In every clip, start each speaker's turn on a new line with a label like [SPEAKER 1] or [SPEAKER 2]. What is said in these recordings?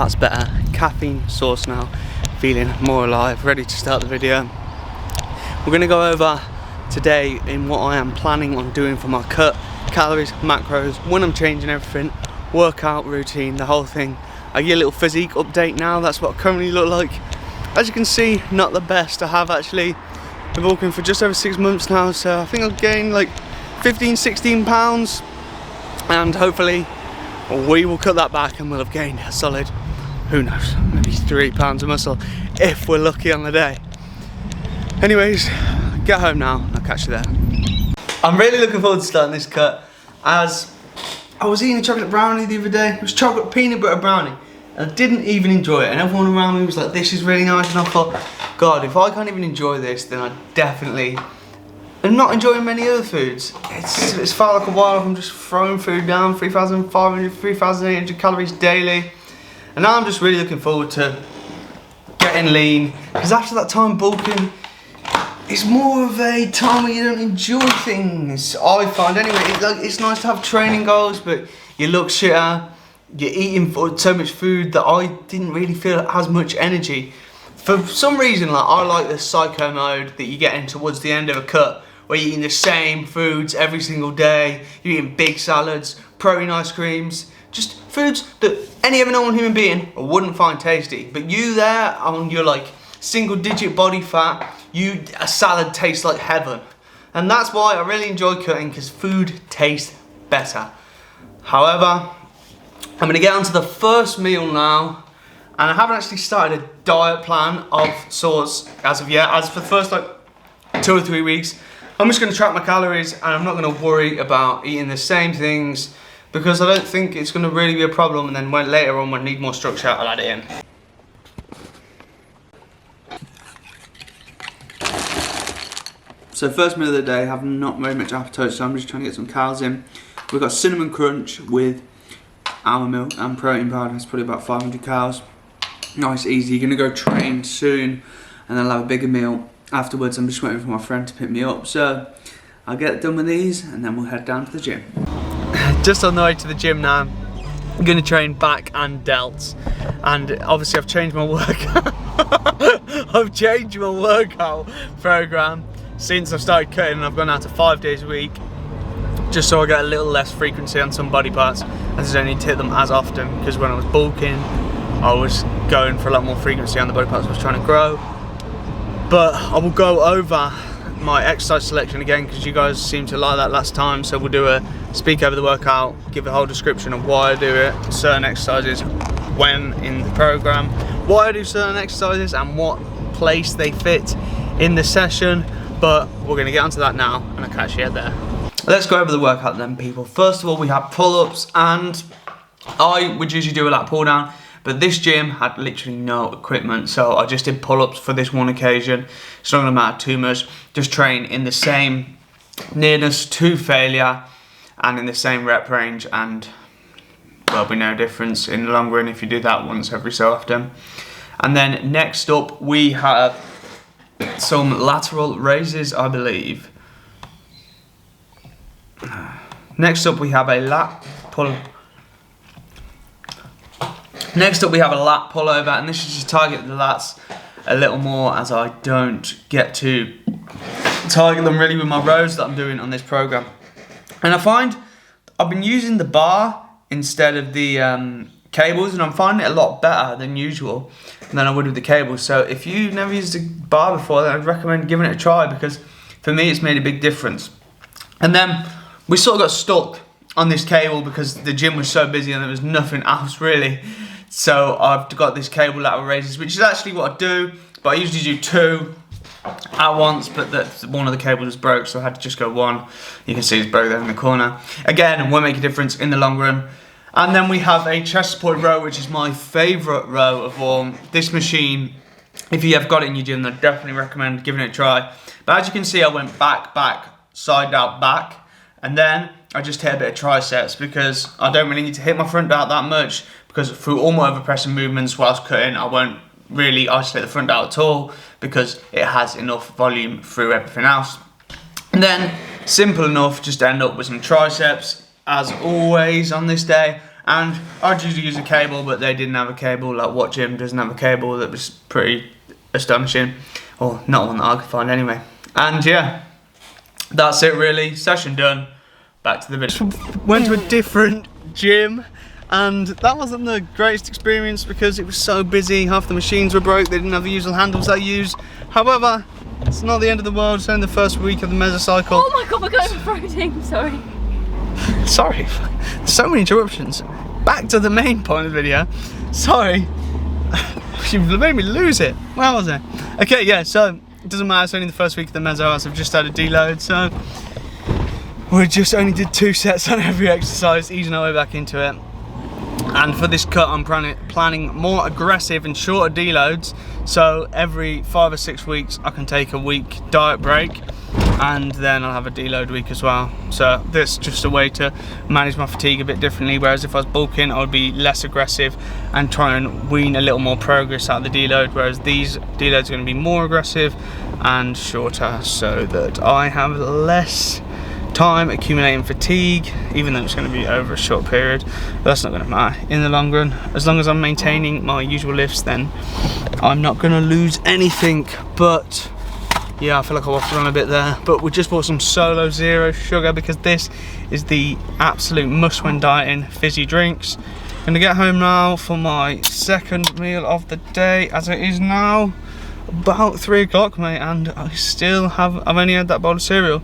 [SPEAKER 1] That's better. Caffeine source now. Feeling more alive, ready to start the video. We're going to go over today in what I am planning on doing for my cut, calories, macros, when I'm changing everything, workout routine, the whole thing. I get a little physique update now. That's what I currently look like. As you can see, not the best. I have actually been walking for just over 6 months now, so I think I've gained like 15-16 pounds, and hopefully we will cut that back and we'll have gained a solid, who knows, maybe 3 pounds of muscle if we're lucky on the day. Anyways, get home now, I'll catch you there. I'm really looking forward to starting this cut, as I was eating a chocolate brownie the other day. It was chocolate peanut butter brownie, and I didn't even enjoy it, and everyone around me was like, this is really nice, and I thought, God, if I can't even enjoy this, then I definitely am not enjoying many other foods. It's felt like a while I'm just throwing food down, 3,500, 3,800 calories daily, and now I'm just really looking forward to getting lean, because after that time bulking, it's more of a time where you don't enjoy things, I find anyway. It's nice to have training goals, but you look shitter, you're eating so much food that I didn't really feel as much energy. For some reason, like, I like the psycho mode that you get in towards the end of a cut, where you're eating the same foods every single day. You're eating big salads, protein ice creams, just foods that any other normal human being wouldn't find tasty. But you there on your like single digit body fat, a salad tastes like heaven. And that's why I really enjoy cutting, because food tastes better. However, I'm gonna get onto the first meal now. And I haven't actually started a diet plan of sorts as of yet. As for the first like 2 or 3 weeks, I'm just gonna track my calories, and I'm not gonna worry about eating the same things, because I don't think it's gonna really be a problem. And then when later on, when I need more structure, I'll add it in. So first meal of the day, I have not very much appetite, so I'm just trying to get some calories in. We've got cinnamon crunch with almond milk and protein powder. That's probably about 500 calories. Nice, easy. You're gonna go train soon, and then I'll have a bigger meal afterwards. I'm just waiting for my friend to pick me up, so I'll get done with these and then we'll head down to the gym. Just on the way to the gym now. I'm gonna train back and delts, and obviously I've changed my workout. I've changed my workout program since I started cutting, and I've gone out to 5 days a week, just so I get a little less frequency on some body parts, as I don't need to hit them as often, because when I was bulking, I was going for a lot more frequency on the body parts I was trying to grow. But I will go over my exercise selection again, because you guys seemed to like that last time, so we'll do a speak over the workout, give a whole description of why I do it, certain exercises, when in the program, why I do certain exercises and what place they fit in the session. But we're going to get onto that now, and I'll catch you there. Let's go over the workout then, people. First of all, we have pull-ups, and I would usually do a lat pull down, but this gym had literally no equipment, so I just did pull-ups for this one occasion. It's not going to matter too much. Just train in the same nearness to failure and in the same rep range, and there'll be no difference in the long run if you do that once every so often. And then next up, we have some lateral raises, I believe. Next up, we have a lat pull. Next up, we have a lat pullover, and this is to target the lats a little more, as I don't get to target them really with my rows that I'm doing on this program. And I find I've been using the bar instead of the cables, and I'm finding it a lot better than usual than I would with the cables. So if you've never used a bar before, then I'd recommend giving it a try, because for me it's made a big difference. And then we sort of got stuck on this cable because the gym was so busy and there was nothing else really. So I've got this cable lateral raises, which is actually what I do, but I usually do 2 at once, but one of the cables was broke, so I had to just go 1. You can see it's broke there in the corner. Again, won't make a difference in the long run. And then we have a chest support row, which is my favourite row of all. This machine, if you have got it in your gym, then I definitely recommend giving it a try. But as you can see, I went back, side out, back, and then I just hit a bit of triceps, because I don't really need to hit my front delt that much, because through all my overpressing movements whilst cutting, I won't really isolate the front delt at all, because it has enough volume through everything else. And then, simple enough, just end up with some triceps, as always on this day, And I'd usually use a cable, but they didn't have a cable. Like What Gym doesn't have a cable. That was pretty astonishing. Or not one that I could find anyway. And yeah, that's it really. Session done. Back to the video. Went to a different gym, and that wasn't the greatest experience because it was so busy. Half the machines were broke. They didn't have the usual handles I use. However, it's not the end of the world. It's only the first week of the mesocycle.
[SPEAKER 2] Oh my god, we're going for protein. Sorry.
[SPEAKER 1] Sorry, so many interruptions. Back to the main point of the video. Sorry, you've made me lose it. Where was I? Okay, yeah, so it doesn't matter, it's only the first week of the meso as I've just had a deload, so we just only did 2 sets on every exercise, easing our way back into it. And for this cut, I'm planning more aggressive and shorter deloads, so every 5 or 6 weeks I can take a week diet break, and then I'll have a deload week as well. So this is just a way to manage my fatigue a bit differently, whereas if I was bulking I would be less aggressive and try and wean a little more progress out of the deload, whereas these deloads are going to be more aggressive and shorter so that I have less time accumulating fatigue, even though it's going to be over a short period. But that's not going to matter in the long run. As long as I'm maintaining my usual lifts, then I'm not going to lose anything. But yeah, I feel like I waffled on a bit there, but we just bought some Solo Zero Sugar because this is the absolute must when dieting fizzy drinks. Gonna get home now for my second meal of the day, as it is now about 3 o'clock, mate, and I've only had that bowl of cereal.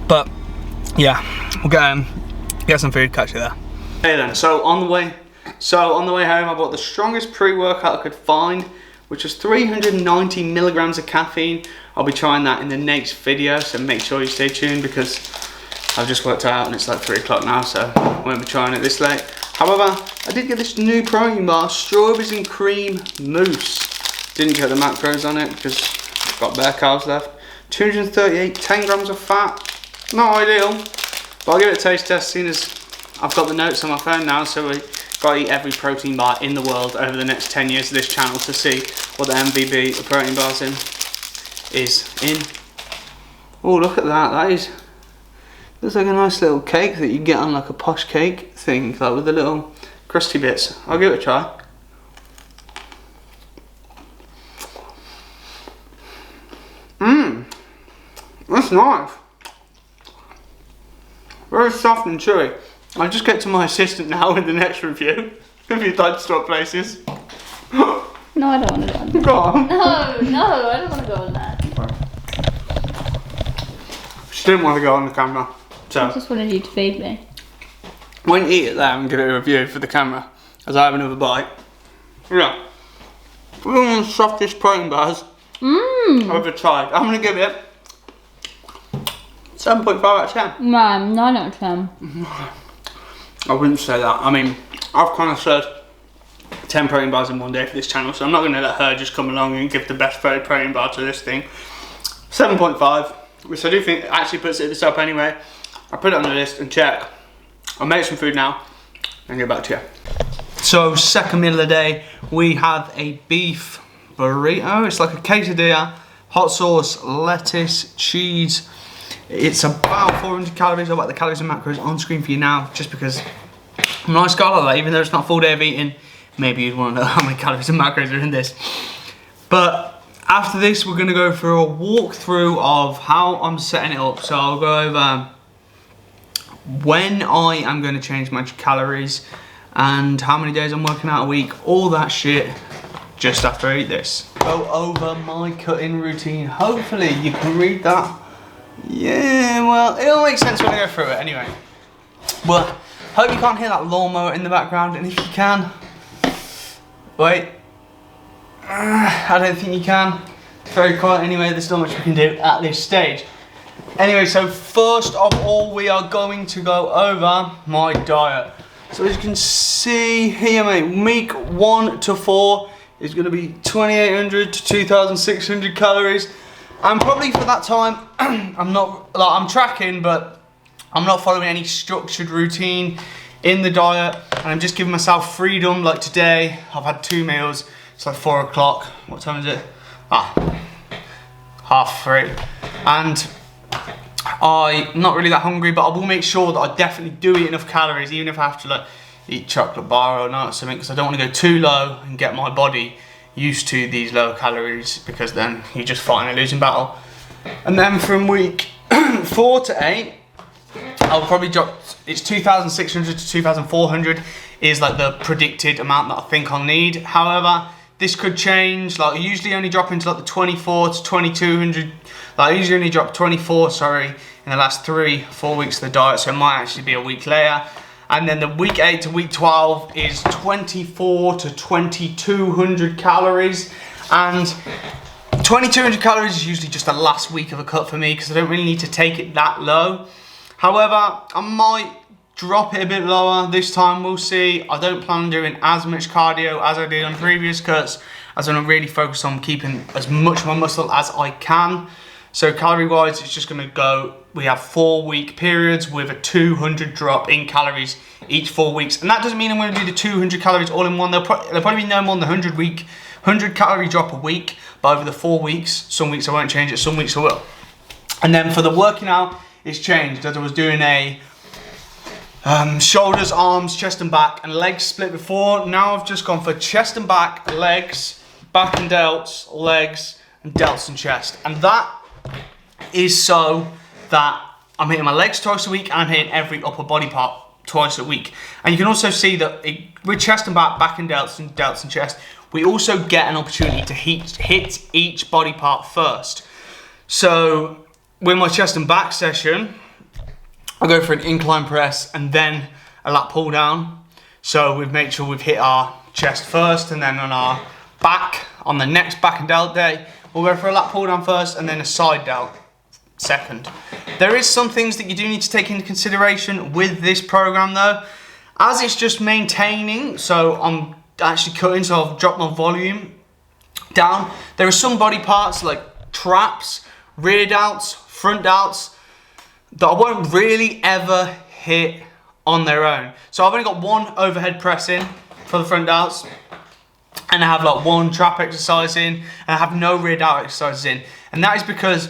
[SPEAKER 1] But yeah, we'll get some food, catch you there. Hey then, so on the way home I bought the strongest pre-workout I could find, which was 390 milligrams of caffeine. I'll be trying that in the next video, so make sure you stay tuned because I've just worked out and it's like 3 o'clock now, so I won't be trying it this late. However, I did get this new protein bar, strawberries and cream mousse. Didn't get the macros on it because I've got bare carbs left. 238, 10 grams of fat. Not ideal, but I'll give it a taste test seeing as I've got the notes on my phone now, so we got to eat every protein bar in the world over the next 10 years of this channel to see what the MVB of protein bars is in. Oh, look at that. That looks like a nice little cake that you get on like a posh cake thing, like with the little crusty bits. I'll give it a try. That's nice. Very soft and chewy. I'll just get to my assistant now in the next review, if you'd like to swap places.
[SPEAKER 2] No, I don't want to go on that.
[SPEAKER 1] Go on.
[SPEAKER 2] No, I don't want to go on that.
[SPEAKER 1] She didn't want to go on the camera, so.
[SPEAKER 2] I just wanted you to feed me.
[SPEAKER 1] When you eat it there and give it a review for the camera, as I have another bite. Yeah. One of the softest protein bars I've ever tried. I'm going to give it 7.5 out of 10.
[SPEAKER 2] Man, 9 out of 10.
[SPEAKER 1] I wouldn't say that. I mean, I've kind of said 10 protein bars in one day for this channel, so I'm not going to let her just come along and give the best protein bar to this thing. 7.5, which I do think actually puts it at the top anyway. I'll put it on the list and check. I'll make some food now and get back to you. So, second meal of the day, we have a beef burrito. It's like a quesadilla, hot sauce, lettuce, cheese. It's about 400 calories. I'll put the calories and macros on screen for you now, just because I'm a nice guy like that, even though it's not a full day of eating. Maybe you'd want to know how many calories and macros are in this. But after this, we're going to go through a walkthrough of how I'm setting it up. So I'll go over when I am going to change my calories and how many days I'm working out a week, all that shit, just after I eat this. Go over my cutting routine. Hopefully you can read that. Yeah, well, it'll make sense when I go through it anyway. But hope you can't hear that lawnmower in the background, and if you can, wait, I don't think you can. It's very quiet anyway, there's not much we can do at this stage. Anyway, so first of all, we are going to go over my diet. So as you can see here, mate, week 1 to 4 is going to be 2,800 to 2,600 calories. And probably for that time, I'm tracking, but I'm not following any structured routine in the diet. And I'm just giving myself freedom. Like today, I've had 2 meals. It's like 4 o'clock. What time is it? 3:30. And I'm not really that hungry, but I will make sure that I definitely do eat enough calories, even if I have to like eat chocolate bar or not or something, because I don't want to go too low and get my body used to these lower calories, because then you're just fighting a losing battle. And then from week 4 to 8, I'll probably drop, it's 2,600 to 2,400 is like the predicted amount that I think I'll need. However, this could change. Like I usually only drop into like the 24 to 2,200. Like I usually only drop 24, sorry, in the last 3-4 weeks of the diet, so it might actually be a week later. And then the week 8 to week 12 is 24 to 2,200 calories. And 2,200 calories is usually just the last week of a cut for me, because I don't really need to take it that low. However, I might drop it a bit lower this time, we'll see. I don't plan on doing as much cardio as I did on previous cuts, as I'm really focused on keeping as much of my muscle as I can. So calorie wise, it's just gonna go, we have 4-week periods with a 200 drop in calories each 4 weeks. And that doesn't mean I'm gonna do the 200 calories all in one. There'll probably be no more than the 100 calorie drop a week, but over the 4 weeks, some weeks I won't change it, some weeks I will. And then for the working out, it's changed. As I was doing a shoulders, arms, chest and back and legs split before, now I've just gone for chest and back, legs, back and delts, legs, and delts and chest. And that is so that I'm hitting my legs twice a week and I'm hitting every upper body part twice a week. And you can also see that with chest and back and delts and chest, we also get an opportunity to hit each body part first. So with my chest and back session, I go for an incline press and then a lat pull down. So we've made sure we've hit our chest first, and then on our back, on the next back and delt day, we'll go for a lat pull down first and then a side delt second. There is some things that you do need to take into consideration with this program though, as it's just maintaining. So I'm actually cutting, so I've dropped my volume down. There are some body parts like traps, rear delts, front delts that I won't really ever hit on their own. So I've only got one overhead press in for the front delts, and I have like one trap exercise in, and I have no rear delt exercises in. And that is because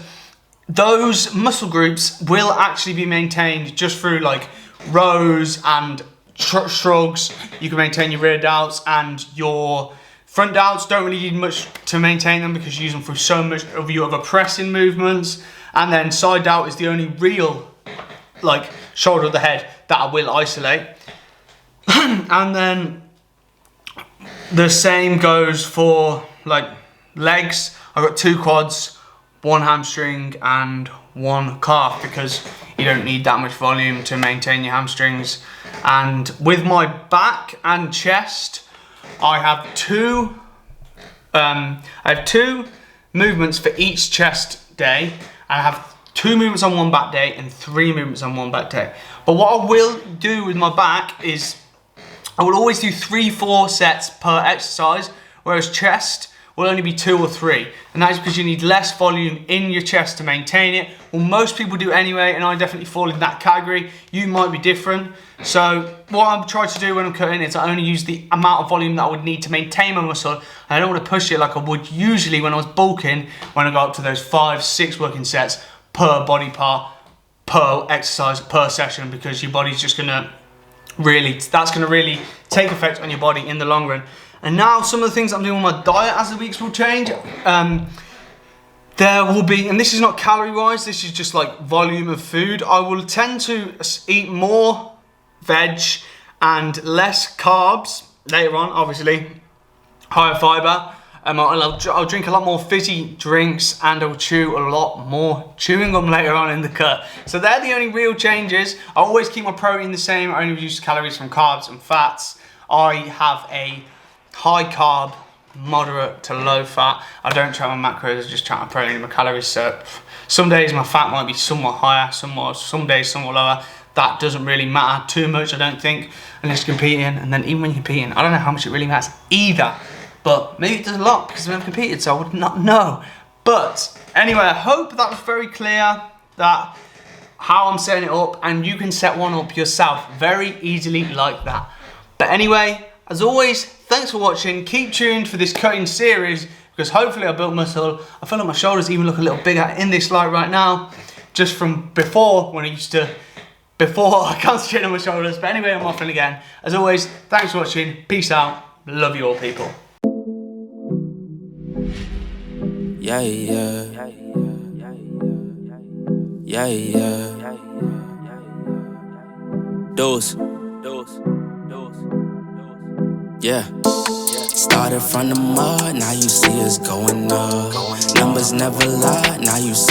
[SPEAKER 1] those muscle groups will actually be maintained just through like rows and shrugs. You can maintain your rear delts, and your front delts don't really need much to maintain them because you use them through so much of your other pressing movements. And then side delt is the only real like shoulder of the head that I will isolate. And then the same goes for like legs. I've got 2 quads, 1 hamstring and 1 calf, because you don't need that much volume to maintain your hamstrings. And with my back and chest, I have two movements for each chest day. I have 2 movements on one back day and 3 movements on one back day. But what I will do with my back is I will always do 3-4 sets per exercise, whereas chest will only be 2 or 3. And that is because you need less volume in your chest to maintain it. Well, most people do anyway, and I definitely fall in that category. You might be different. So what I'm trying to do when I'm cutting is I only use the amount of volume that I would need to maintain my muscle. And I don't want to push it like I would usually when I was bulking, when I go up to those 5-6 working sets per body part, per exercise, per session, because your body's just gonna really, that's gonna really take effect on your body in the long run. And now some of the things I'm doing with my diet as the weeks will change. There will be, and this is not calorie wise, this is just like volume of food. I will tend to eat more veg and less carbs later on, obviously higher fiber. I'll drink a lot more fizzy drinks, and I'll chew a lot more chewing gum later on in the cut. So they're the only real changes. I always keep my protein the same. I only reduce calories from carbs and fats. I have a high carb, moderate to low fat. I don't track my macros, I just track my protein and my calories. So some days my fat might be somewhat higher, some days somewhat lower. That doesn't really matter too much, I don't think, unless you're competing. And then even when you're competing, I don't know how much it really matters either. But maybe it does a lot because I've never competed, so I would not know. But anyway, I hope that was very clear, that how I'm setting it up, and you can set one up yourself very easily like that. But anyway, as always, thanks for watching. Keep tuned for this cutting series, because hopefully I built muscle. I feel like my shoulders even look a little bigger in this light right now. just from before when I used to, before I concentrated on my shoulders. But anyway, I'm off and again. As always, thanks for watching. Peace out. Love you all, people.
[SPEAKER 3] Yeah, yeah. Yeah, yeah. Dose. Yeah. Started from the mud, now you see us going up. Numbers never lie, now you see